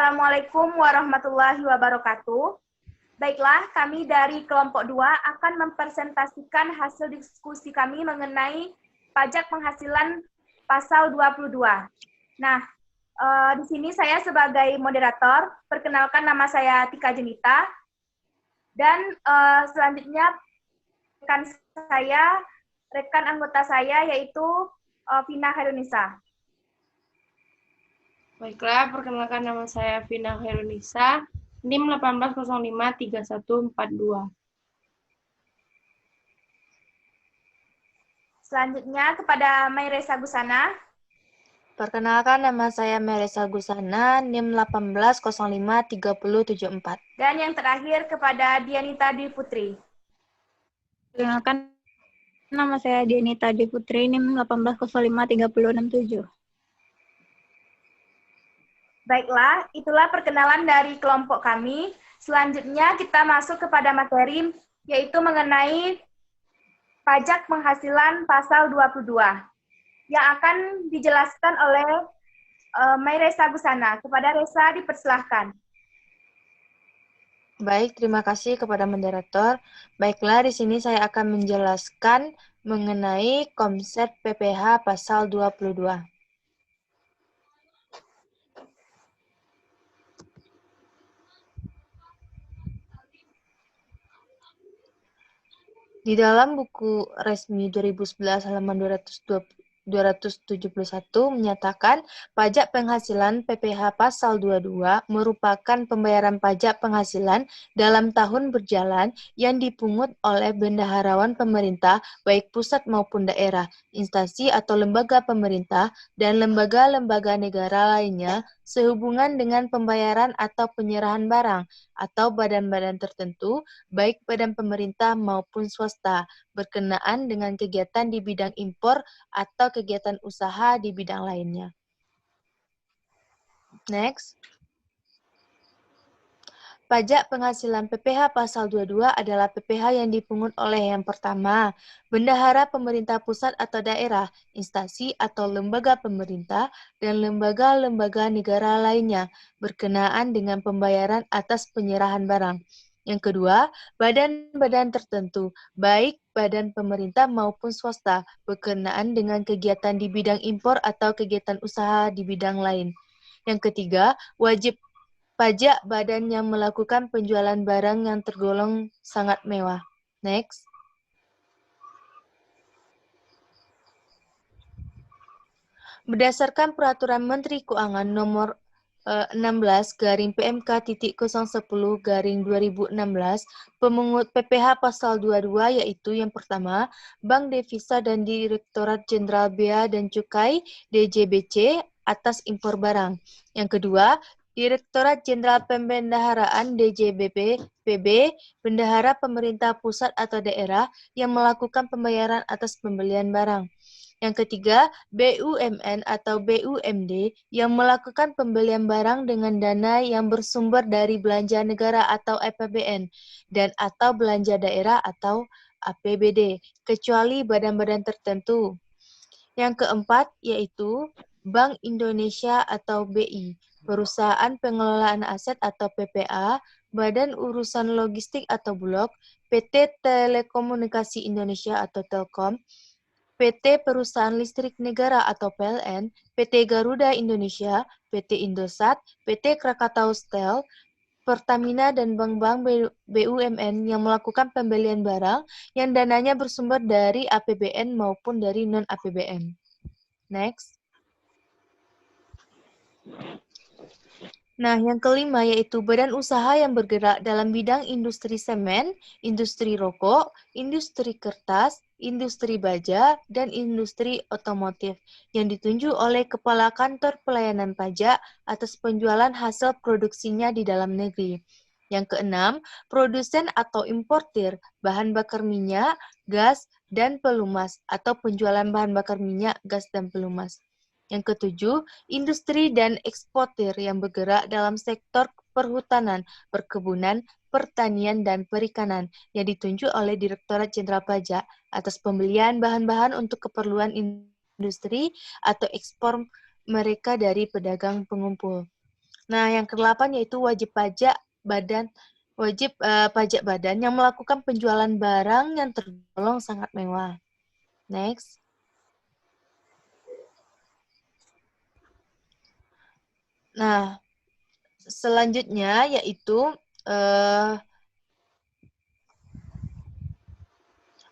Assalamualaikum warahmatullahi wabarakatuh. Baiklah, kami dari kelompok 2 akan mempresentasikan hasil diskusi kami mengenai pajak penghasilan pasal 22. Nah, di sini saya sebagai moderator, perkenalkan nama saya Tika Jenita, dan selanjutnya rekan anggota saya yaitu Vina Khairunisa. Baiklah, perkenalkan nama saya Vina Khairunisa, NIM 18053142. Selanjutnya kepada Mairesa Gusana. Perkenalkan nama saya Mairesa Gusana, NIM 18053074. Dan yang terakhir kepada Dianita Dwi Putri. Perkenalkan nama saya Dianita Dwi Putri, NIM 18053067. Baiklah, itulah perkenalan dari kelompok kami. Selanjutnya kita masuk kepada materi, yaitu mengenai pajak penghasilan pasal 22, yang akan dijelaskan oleh Mairesa Gusana. Kepada Resa dipersilahkan. Baik, terima kasih kepada moderator. Baiklah, di sini saya akan menjelaskan mengenai konsep PPh pasal 22. Di dalam buku resmi 2011 halaman 271 menyatakan pajak penghasilan PPh pasal 22 merupakan pembayaran pajak penghasilan dalam tahun berjalan yang dipungut oleh bendaharawan pemerintah baik pusat maupun daerah, instansi atau lembaga pemerintah, dan lembaga-lembaga negara lainnya sehubungan dengan pembayaran atau penyerahan barang atau badan-badan tertentu, baik badan pemerintah maupun swasta, berkenaan dengan kegiatan di bidang impor atau kegiatan usaha di bidang lainnya. Next. Pajak penghasilan PPh pasal 22 adalah PPh yang dipungut oleh yang pertama, bendahara pemerintah pusat atau daerah, instansi atau lembaga pemerintah, dan lembaga-lembaga negara lainnya, berkenaan dengan pembayaran atas penyerahan barang. Yang kedua, badan-badan tertentu, baik badan pemerintah maupun swasta, berkenaan dengan kegiatan di bidang impor atau kegiatan usaha di bidang lain. Yang ketiga, wajib pajak badan yang melakukan penjualan barang yang tergolong sangat mewah. Next. Berdasarkan Peraturan Menteri Keuangan Nomor 16-PMK.010-2016, pemungut PPh pasal 22 yaitu yang pertama, Bank Devisa dan Direktorat Jenderal Bea dan Cukai (DJBC) atas impor barang. Yang kedua, Direktorat Jenderal Pembendaharaan DJBP PB, bendahara pemerintah pusat atau daerah yang melakukan pembayaran atas pembelian barang. Yang ketiga, BUMN atau BUMD yang melakukan pembelian barang dengan dana yang bersumber dari belanja negara atau APBN dan atau belanja daerah atau APBD, kecuali badan-badan tertentu. Yang keempat, yaitu Bank Indonesia atau BI, Perusahaan Pengelolaan Aset atau PPA, Badan Urusan Logistik atau Bulog, PT Telekomunikasi Indonesia atau Telkom, PT Perusahaan Listrik Negara atau PLN, PT Garuda Indonesia, PT Indosat, PT Krakatau Steel, Pertamina, dan bank-bank BUMN yang melakukan pembelian barang yang dananya bersumber dari APBN maupun dari non-APBN. Next. Nah, yang kelima yaitu badan usaha yang bergerak dalam bidang industri semen, industri rokok, industri kertas, industri baja, dan industri otomotif yang ditunjuk oleh Kepala Kantor Pelayanan Pajak atas penjualan hasil produksinya di dalam negeri. Yang keenam, produsen atau importir bahan bakar minyak, gas, dan pelumas atau penjualan bahan bakar minyak, gas, dan pelumas. Yang ketujuh, industri dan eksportir yang bergerak dalam sektor perhutanan, perkebunan, pertanian, dan perikanan yang ditunjuk oleh Direktorat Jenderal Pajak atas pembelian bahan-bahan untuk keperluan industri atau ekspor mereka dari pedagang pengumpul. Nah, yang ke-8 yaitu wajib pajak badan yang melakukan penjualan barang yang tergolong sangat mewah. Next. Nah, selanjutnya yaitu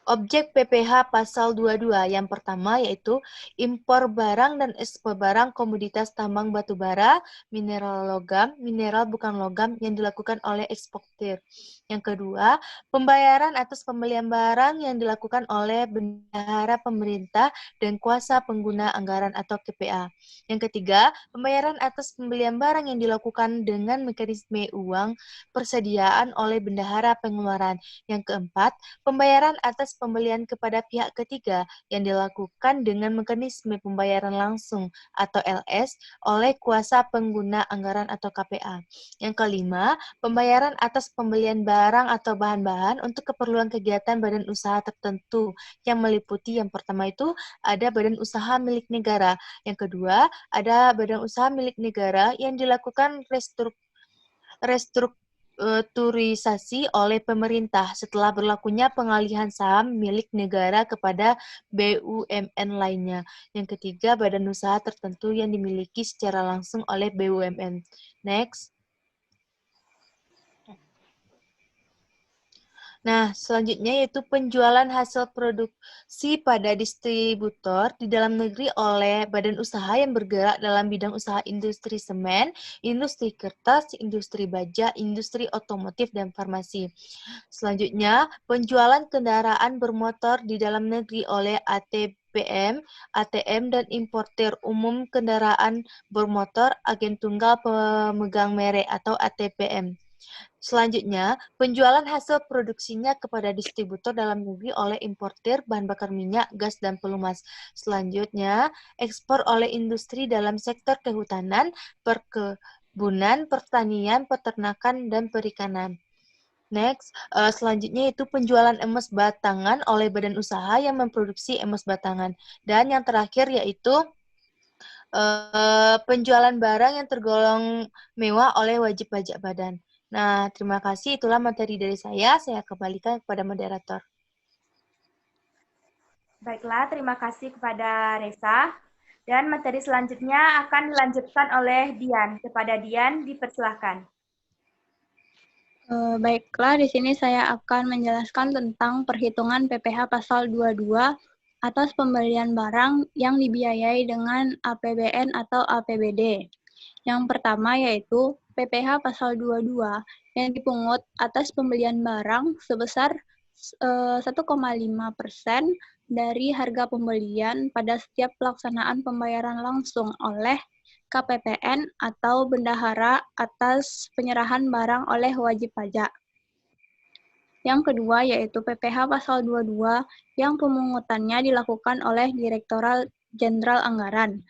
objek PPh pasal 22. Yang pertama yaitu impor barang dan ekspor barang komoditas tambang batu bara, mineral logam, mineral bukan logam yang dilakukan oleh eksportir. Yang kedua, pembayaran atas pembelian barang yang dilakukan oleh bendahara pemerintah dan kuasa pengguna anggaran atau KPA. Yang ketiga, pembayaran atas pembelian barang yang dilakukan dengan mekanisme uang persediaan oleh bendahara pengeluaran. Yang keempat, pembayaran atas pembelian kepada pihak ketiga yang dilakukan dengan mekanisme pembayaran langsung atau LS oleh kuasa pengguna anggaran atau KPA. Yang kelima, pembayaran atas pembelian barang atau bahan-bahan untuk keperluan kegiatan badan usaha tertentu yang meliputi yang pertama itu ada badan usaha milik negara. Yang kedua, ada badan usaha milik negara yang dilakukan restrukturisasi oleh pemerintah setelah berlakunya pengalihan saham milik negara kepada BUMN lainnya. Yang ketiga, badan usaha tertentu yang dimiliki secara langsung oleh BUMN. Next. Nah, selanjutnya yaitu penjualan hasil produksi pada distributor di dalam negeri oleh badan usaha yang bergerak dalam bidang usaha industri semen, industri kertas, industri baja, industri otomotif, dan farmasi. Selanjutnya, penjualan kendaraan bermotor di dalam negeri oleh ATPM, ATM, dan importer umum kendaraan bermotor, agen tunggal pemegang merek atau ATPM. Selanjutnya, penjualan hasil produksinya kepada distributor dalam negeri oleh importir bahan bakar minyak, gas, dan pelumas. Selanjutnya, ekspor oleh industri dalam sektor kehutanan, perkebunan, pertanian, peternakan, dan perikanan. Next, selanjutnya itu penjualan emas batangan oleh badan usaha yang memproduksi emas batangan. Dan yang terakhir yaitu penjualan barang yang tergolong mewah oleh wajib pajak badan. Nah, terima kasih. Itulah materi dari saya. Saya kembalikan kepada moderator. Baiklah, terima kasih kepada Resa. Dan materi selanjutnya akan dilanjutkan oleh Dian. Kepada Dian, dipersilahkan. Baiklah, di sini saya akan menjelaskan tentang perhitungan PPh pasal 22 atas pembelian barang yang dibiayai dengan APBN atau APBD. Yang pertama yaitu PPh pasal 22 yang dipungut atas pembelian barang sebesar 1,5% dari harga pembelian pada setiap pelaksanaan pembayaran langsung oleh KPPN atau bendahara atas penyerahan barang oleh wajib pajak. Yang kedua yaitu PPh pasal 22 yang pemungutannya dilakukan oleh Direktorat Jenderal Anggaran,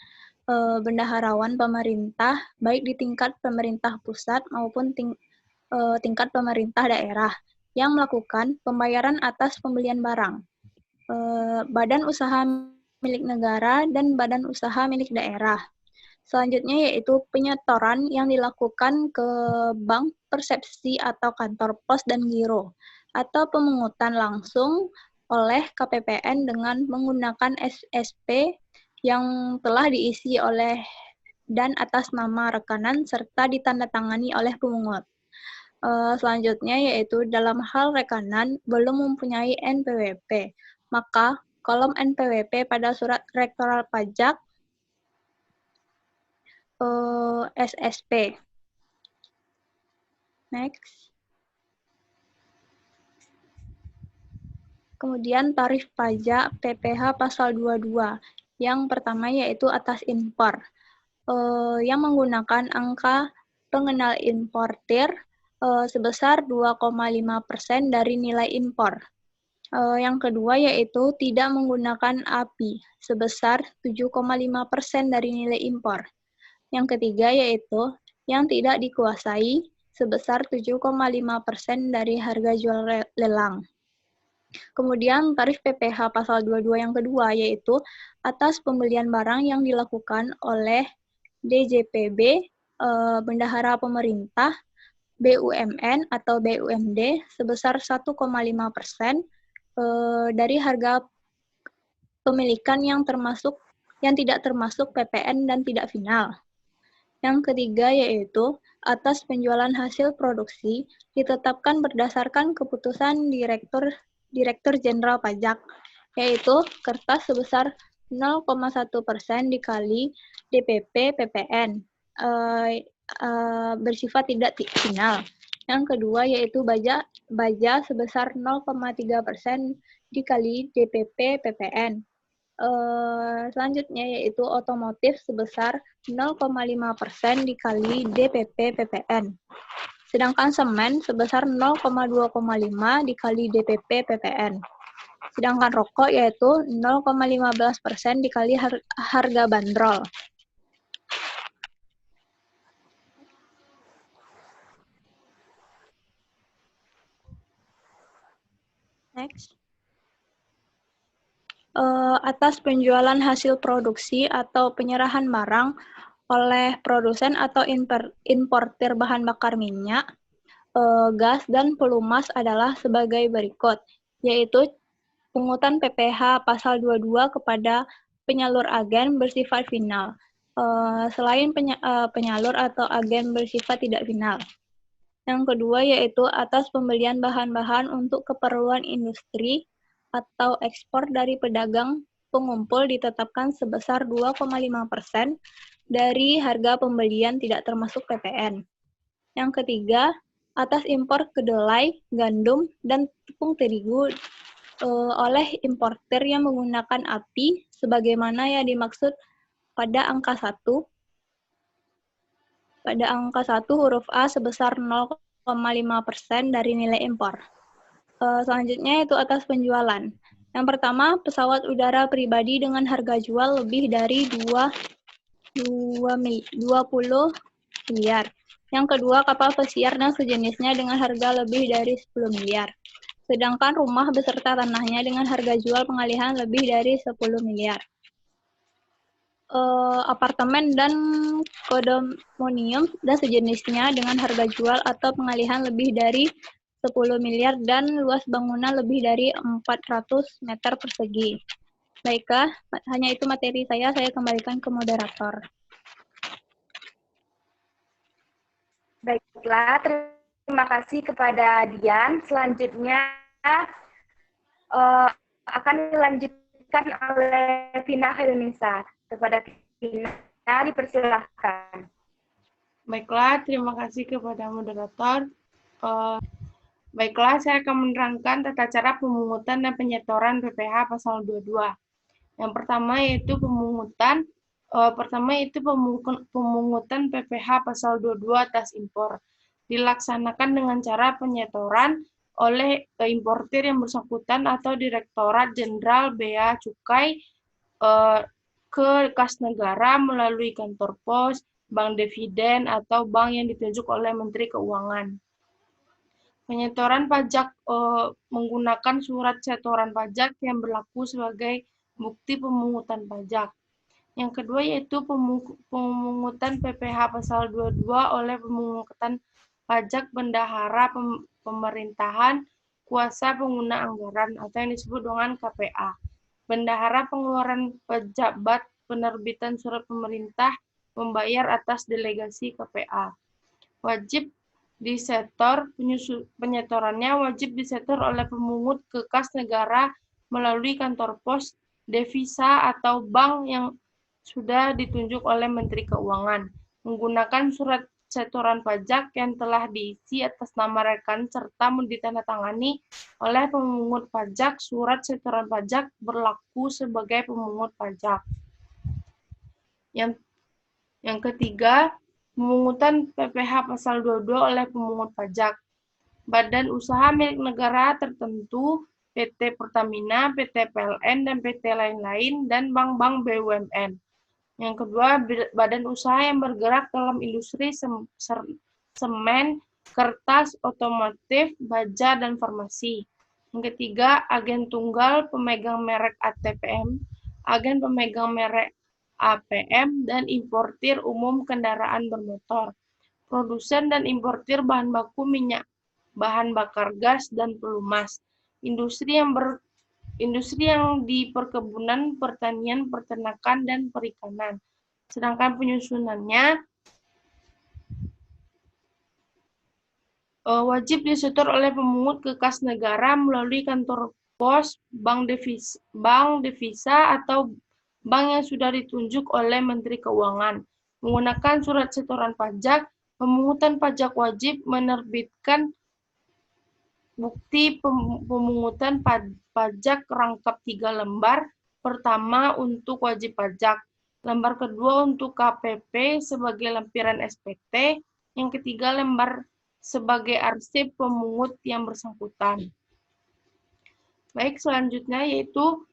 bendaharawan pemerintah baik di tingkat pemerintah pusat maupun tingkat pemerintah daerah yang melakukan pembayaran atas pembelian barang. Badan usaha milik negara dan badan usaha milik daerah. Selanjutnya yaitu penyetoran yang dilakukan ke bank persepsi atau kantor pos dan giro, atau pemungutan langsung oleh KPPN dengan menggunakan SSP yang telah diisi oleh dan atas nama rekanan serta ditandatangani oleh pemungut. Selanjutnya yaitu dalam hal rekanan belum mempunyai NPWP, maka kolom NPWP pada surat rektoral pajak SSP. Next. Kemudian tarif pajak PPh pasal 22. Yang pertama yaitu atas impor, yang menggunakan angka pengenal importir sebesar 2,5% dari nilai impor. Yang kedua yaitu tidak menggunakan API sebesar 7,5% dari nilai impor. Yang ketiga yaitu yang tidak dikuasai sebesar 7,5% dari harga jual lelang. Kemudian tarif PPh pasal 22 yang kedua yaitu atas pembelian barang yang dilakukan oleh DJPB bendahara pemerintah, BUMN atau BUMD sebesar 1,5% dari harga pemilikan yang tidak termasuk PPN dan tidak final. Yang ketiga yaitu atas penjualan hasil produksi ditetapkan berdasarkan keputusan Direktur Jenderal Pajak, yaitu kertas sebesar 0,1% dikali DPP PPN bersifat tidak final. Yang kedua yaitu baja sebesar 0,3% dikali DPP PPN. Selanjutnya yaitu otomotif sebesar 0,5% dikali DPP PPN. Sedangkan semen sebesar 0,2,5 dikali DPP PPN. Sedangkan rokok yaitu 0,15% dikali harga bandrol. Next. Atas penjualan hasil produksi atau penyerahan barang oleh produsen atau importir bahan bakar minyak, gas, dan pelumas adalah sebagai berikut, yaitu pungutan PPh pasal 22 kepada penyalur agen bersifat final, selain penyalur atau agen bersifat tidak final. Yang kedua yaitu atas pembelian bahan-bahan untuk keperluan industri atau ekspor dari pedagang pengumpul ditetapkan sebesar 2,5% dari harga pembelian tidak termasuk PPN. Yang ketiga, atas impor kedelai, gandum, dan tepung terigu oleh importer yang menggunakan API sebagaimana yang dimaksud pada angka 1. Pada angka 1 huruf A sebesar 0,5% dari nilai impor. Selanjutnya itu atas penjualan. Yang pertama, pesawat udara pribadi dengan harga jual lebih dari 20 miliar. Yang kedua, kapal pesiar dan sejenisnya dengan harga lebih dari 10 miliar. Sedangkan rumah beserta tanahnya dengan harga jual pengalihan lebih dari 10 miliar. Apartemen dan kondominium dan sejenisnya dengan harga jual atau pengalihan lebih dari 10 miliar dan luas bangunan lebih dari 400 meter persegi. Baiklah, hanya itu materi saya kembalikan ke moderator. Baiklah, terima kasih kepada Dian. Selanjutnya akan dilanjutkan oleh Vina Khairunisa. Kepada Vina, dipersilahkan. Baiklah, terima kasih kepada moderator. Baiklah, saya akan menerangkan tata cara pemungutan dan penyetoran PPh pasal 22. Yang pertama yaitu pemungutan PPh pasal 22 atas impor. Dilaksanakan dengan cara penyetoran oleh importir yang bersangkutan atau Direktorat Jenderal Bea Cukai ke kas negara melalui kantor pos, bank dividen, atau bank yang ditunjuk oleh Menteri Keuangan. Penyetoran pajak menggunakan surat setoran pajak yang berlaku sebagai bukti pemungutan pajak. Yang kedua yaitu pemungutan PPh pasal 22 oleh pemungutan pajak bendahara pemerintahan kuasa pengguna anggaran atau yang disebut dengan KPA. Bendahara pengeluaran pejabat penerbitan surat pemerintah membayar atas delegasi KPA. Wajib disetor, penyetorannya wajib disetor oleh pemungut ke kas negara melalui kantor pos, devisa, atau bank yang sudah ditunjuk oleh Menteri Keuangan, menggunakan surat setoran pajak yang telah diisi atas nama rekan serta ditandatangani oleh pemungut pajak. Surat setoran pajak berlaku sebagai pemungut pajak. Yang ketiga, pemungutan PPh pasal 22 oleh pemungut pajak. Badan usaha milik negara tertentu, PT Pertamina, PT PLN, dan PT lain-lain, dan bank-bank BUMN. Yang kedua, badan usaha yang bergerak dalam industri semen, kertas, otomotif, baja, dan farmasi. Yang ketiga, agen tunggal pemegang merek ATPM, agen pemegang merek APM, dan importir umum kendaraan bermotor. Produsen dan importir bahan baku minyak, bahan bakar gas, dan pelumas. Industri yang di perkebunan, pertanian, peternakan, dan perikanan. Sedangkan penyusunannya wajib disetor oleh pemungut ke kas negara melalui kantor pos, bank devisa, atau bank yang sudah ditunjuk oleh Menteri Keuangan. Menggunakan surat setoran pajak, pemungutan pajak wajib menerbitkan bukti pemungutan pajak rangkap 3 lembar. Pertama untuk wajib pajak, lembar kedua untuk KPP sebagai lampiran SPT, yang ketiga lembar sebagai arsip pemungut yang bersangkutan. Baik, selanjutnya yaitu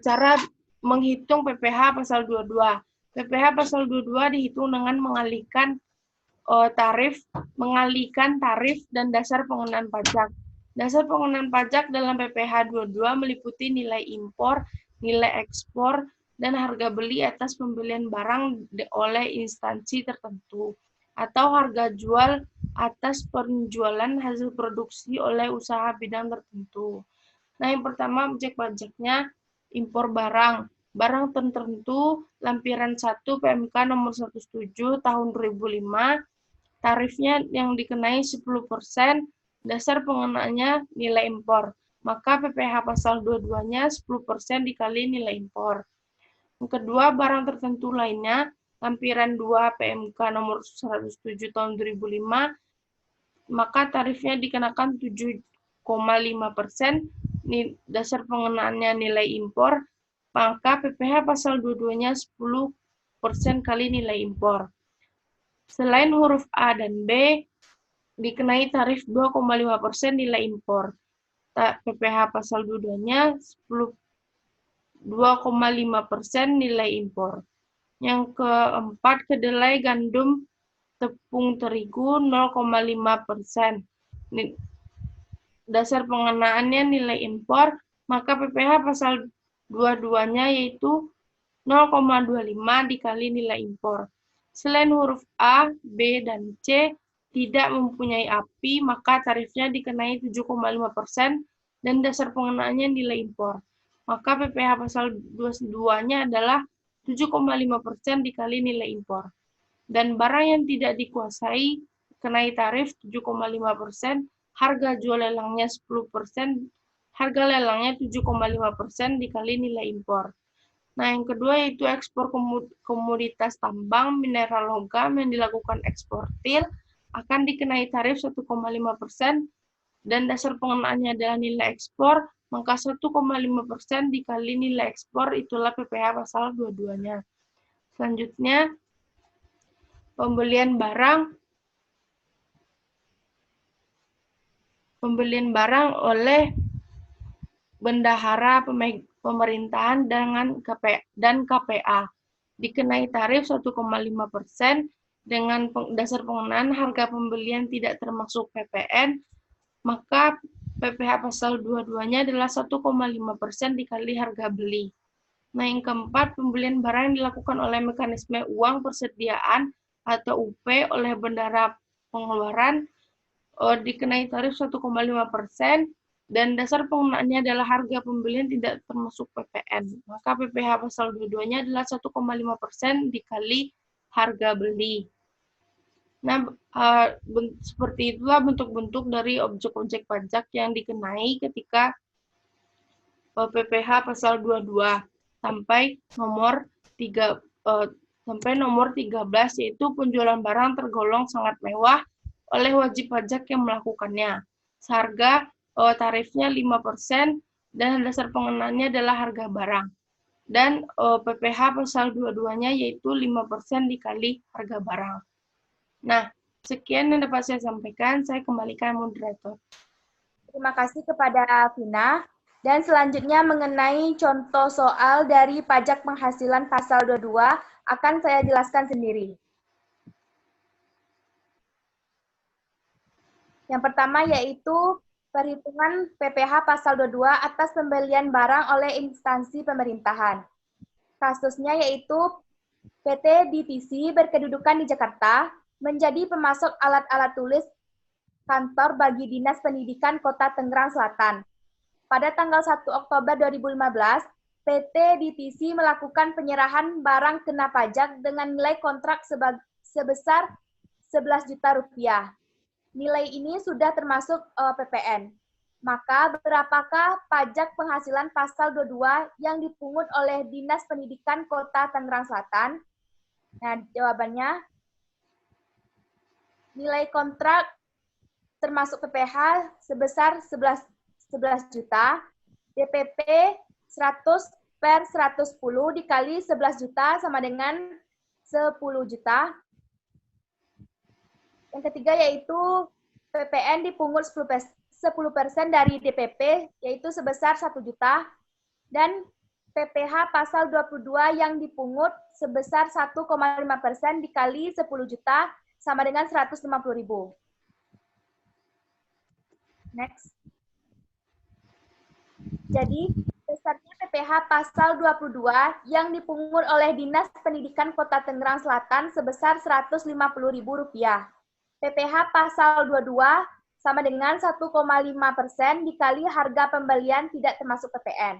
cara menghitung PPh pasal 22. PPh pasal 22 dihitung dengan mengalihkan tarif dan dasar pengenaan pajak. Dasar pengenaan pajak dalam PPh 22 meliputi nilai impor, nilai ekspor, dan harga beli atas pembelian barang oleh instansi tertentu, atau harga jual atas penjualan hasil produksi oleh usaha bidang tertentu. Nah, yang pertama objek pajaknya impor barang. Barang tertentu lampiran 1 PMK nomor 17 tahun 2005, tarifnya yang dikenai 10%, dasar pengenaannya nilai impor. Maka PPh pasal 22-nya 10% dikali nilai impor. Yang kedua, barang tertentu lainnya, lampiran 2 PMK nomor 107 tahun 2005, maka tarifnya dikenakan 7,5%, dasar pengenaannya nilai impor, maka PPh pasal 22-nya 10% kali nilai impor. Selain huruf A dan B, dikenai tarif 2,5% nilai impor. PPh pasal 22-nya 2,5% nilai impor. Yang keempat, kedelai, gandum, tepung terigu 0,5%. Dasar pengenaannya nilai impor, maka PPh pasal 22-nya yaitu 0,25 dikali nilai impor. Selain huruf A, B, dan C tidak mempunyai API, maka tarifnya dikenai 7,5% dan dasar pengenaannya nilai impor. Maka PPh pasal 22-nya adalah 7,5% dikali nilai impor. Dan barang yang tidak dikuasai kenai tarif 7,5%, harga jual lelangnya 10%, harga lelangnya 7,5% dikali nilai impor. Nah, yang kedua yaitu ekspor komoditas tambang, mineral logam yang dilakukan eksportir akan dikenai tarif 1,5% dan dasar pengenaannya adalah nilai ekspor, maka 1,5% dikali nilai ekspor itulah PPh pasal 22-nya. Selanjutnya, pembelian barang oleh bendahara pemerintahan dan KPA dikenai tarif 1,5% dengan dasar pengenaan harga pembelian tidak termasuk PPN, maka PPh pasal 22-nya adalah 1,5% dikali harga beli. Nah, yang keempat, pembelian barang yang dilakukan oleh mekanisme uang persediaan atau UP oleh bendahara pengeluaran dikenai tarif 1,5% dan dasar penggunaannya adalah harga pembelian tidak termasuk PPN. Maka PPh pasal 22-nya adalah 1,5% dikali harga beli. Nah, seperti itulah bentuk-bentuk dari objek-objek pajak yang dikenai ketika PPh pasal 22 sampai nomor 13, yaitu penjualan barang tergolong sangat mewah oleh wajib pajak yang melakukannya. Seharga tarifnya 5% dan dasar pengenaannya adalah harga barang. Dan PPh pasal 22-nya yaitu 5% dikali harga barang. Nah, sekian yang dapat saya sampaikan. Saya kembalikan moderator. Terima kasih kepada Vina. Dan selanjutnya mengenai contoh soal dari pajak penghasilan pasal 22 akan saya jelaskan sendiri. Yang pertama yaitu perhitungan PPh pasal 22 atas pembelian barang oleh instansi pemerintahan. Kasusnya yaitu PT DTC berkedudukan di Jakarta menjadi pemasok alat-alat tulis kantor bagi Dinas Pendidikan Kota Tangerang Selatan. Pada tanggal 1 Oktober 2015, PT DTC melakukan penyerahan barang kena pajak dengan nilai kontrak sebesar 11 juta rupiah. Nilai ini sudah termasuk PPN. Maka berapakah pajak penghasilan pasal 22 yang dipungut oleh Dinas Pendidikan Kota Tangerang Selatan? Nah, jawabannya, nilai kontrak termasuk PPh sebesar 11 juta, DPP 100 per 110 dikali 11 juta sama dengan 10 juta. Yang ketiga yaitu PPN dipungut 10% dari DPP, yaitu sebesar 1 juta, dan PPh pasal 22 yang dipungut sebesar 1,5% dikali 10 juta sama dengan 150.000. Next. Jadi, besarnya PPh pasal 22 yang dipungut oleh Dinas Pendidikan Kota Tangerang Selatan sebesar Rp150.000. PPh pasal 22 sama dengan 1,5% dikali harga pembelian tidak termasuk PPN.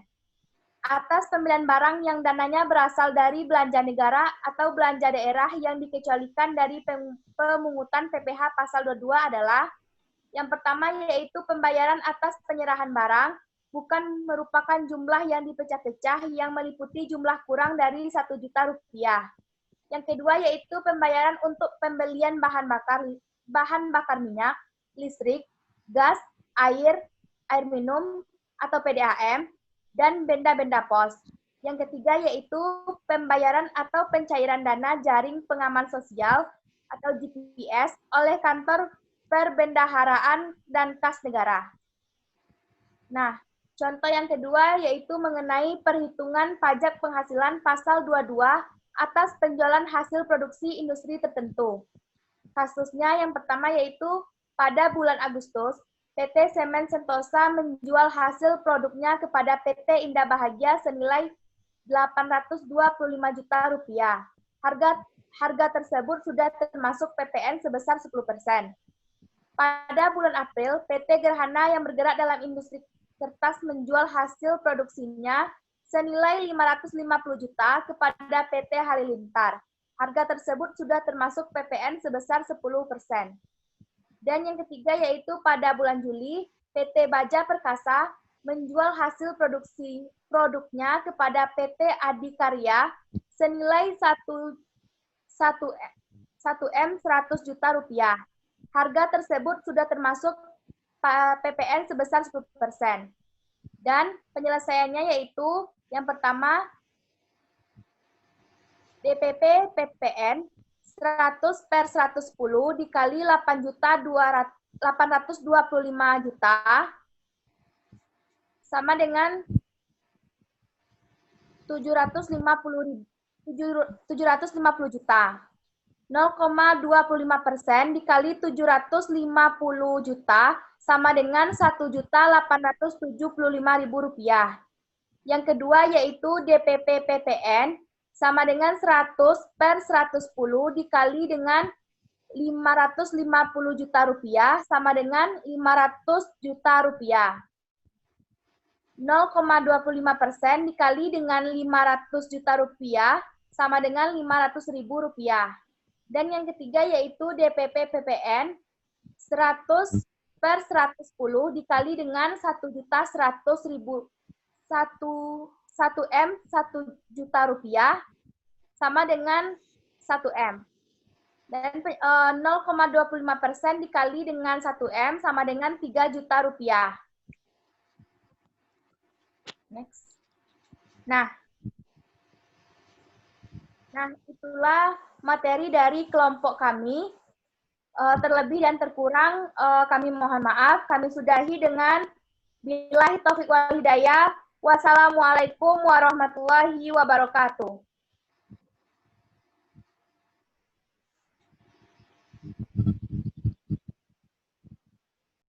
Atas pembelian barang yang dananya berasal dari belanja negara atau belanja daerah yang dikecualikan dari pemungutan PPh pasal 22 adalah yang pertama yaitu pembayaran atas penyerahan barang, bukan merupakan jumlah yang dipecah-pecah yang meliputi jumlah kurang dari 1 juta rupiah. Yang kedua yaitu pembayaran untuk pembelian bahan bakar minyak, listrik, gas, air minum atau PDAM, dan benda-benda pos. Yang ketiga yaitu pembayaran atau pencairan dana jaring pengaman sosial atau GPS oleh kantor perbendaharaan dan kas negara. Nah, contoh yang kedua yaitu mengenai perhitungan pajak penghasilan pasal 22 atas penjualan hasil produksi industri tertentu. Kasusnya yang pertama yaitu pada bulan Agustus, PT Semen Sentosa menjual hasil produknya kepada PT Indah Bahagia senilai 825 juta rupiah. Harga tersebut sudah termasuk PPN sebesar 10%. Pada bulan April, PT Gerhana yang bergerak dalam industri kertas menjual hasil produksinya senilai 550 juta kepada PT Halilintar. Harga tersebut sudah termasuk PPN sebesar 10%. Dan yang ketiga yaitu pada bulan Juli, PT Baja Perkasa menjual hasil produknya kepada PT Adikarya senilai 1M100 juta rupiah. Harga tersebut sudah termasuk PPN sebesar 10%. Dan penyelesaiannya yaitu yang pertama, DPP PPN 100 per 110 dikali 825 juta sama dengan 750 juta. 0,25% dikali 750 juta sama dengan Rp1.875.000. Yang kedua yaitu DPP PPN sama dengan 100 per 110 dikali dengan 550 juta rupiah sama dengan 500 juta rupiah. 0,25% dikali dengan 500 juta rupiah sama dengan 500.000 rupiah. Dan yang ketiga yaitu DPP PPN 100 per 110 dikali dengan 1.100.000 1M 1 juta rupiah sama dengan 1M. Dan 0,25% dikali dengan 1M sama dengan 3 juta rupiah. Next. Nah, itulah materi dari kelompok kami. Terlebih dan terkurang kami mohon maaf. Kami sudahi dengan billahi taufiq wal hidayah. Wassalamualaikum warahmatullahi wabarakatuh.